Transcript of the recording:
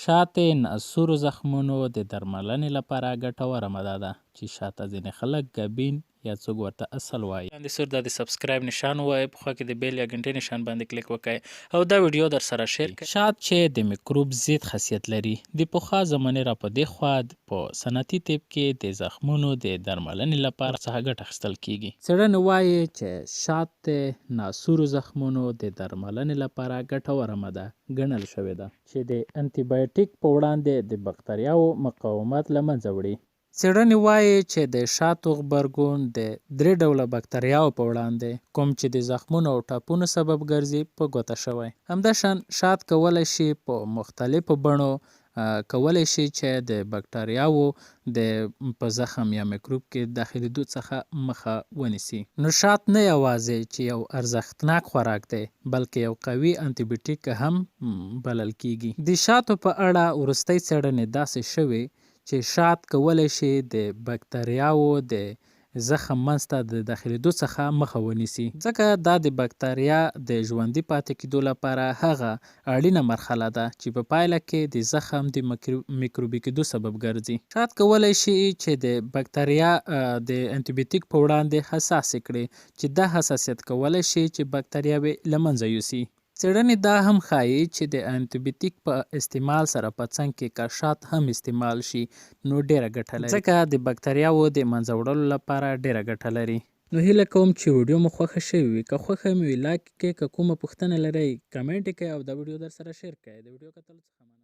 شات ناسورو زخمونو د درملنې لپاره ګټوره ماده ده چې شاته ځینې خلک ګبین یا څوک ورته اصل وایي. لاندې سور د سبسکرایب نشان ووایئ، په خوا کې د بیل یا ګنټې نشان باندې کلیک وکړئ او دا ویډیو در سره شیر کړئ. شات چې د میکروب ضد خاصیت لري، د پخوا زمانې را په دې خوا په صنعتي طب کې د زخمونو د درملنې لپاره څخه ګټه اخیستل کیږي. څېړنې وایي چې شات د ناسورو زخمونو د درملنې لپاره ګټوره ماده ګڼل شوې ده چې د انټي بایوټیک په وړاندې د بکتریاوو مقاومت له منځه وړي. څېړنې وایي چې د شاتو غبرګون د 3 ډوله بکتریاوو په وړاندې کوم چې د زخمونو او ټاپونو سبب ګرځي په ګوته شوی. همداشان شات کولی شي په مختلفو بڼو کولی شي چې د بکتریاوو په زخم یا میکروب کې داخلېدو څخه مخه ونیسي. نو شات نه یوازې چې یو ارزښتناک خوراک دی بلکې یو قوي انټي بایوټیک هم بلل کیږي. د شاتو په اړه وروستۍ څېړنې داسې شوې چې شات کولی شي د بکتریاوو د زخم منځته د داخلېدو څخه مخه ونیسي، ځکه دا د بکتریا د ژوندي پاتې کېدو لپاره هغه اړینه مرحله ده چې په پایله کې د زخم د میکروبي کېدو سبب ګرځي. شات کولی شي چې د بکتریا د انټي بایوټیک په وړاندې حساسې کړي چې دا حساسیت کولی شي چې بکتریاوې له منځه یوسي. څېړنې دا هم ښایي چې د انټي بایوټیک په استعمال سره په څنګ کې که شات هم استعمال شي نو ډېره ګټه لري، ځکه د بکتریاوو د منځه وړلو لپاره ډېره ګټه لري. نو هیله کوم چې ویډیو مو خوښه شوې وي، که خوښه مو وي لایک کړئ، که کومه پوښتنه لرئ کمنټ یې کړئ او دا ویډیو در سره شیر کړئ. د ویډیو کتلو څخه مننه.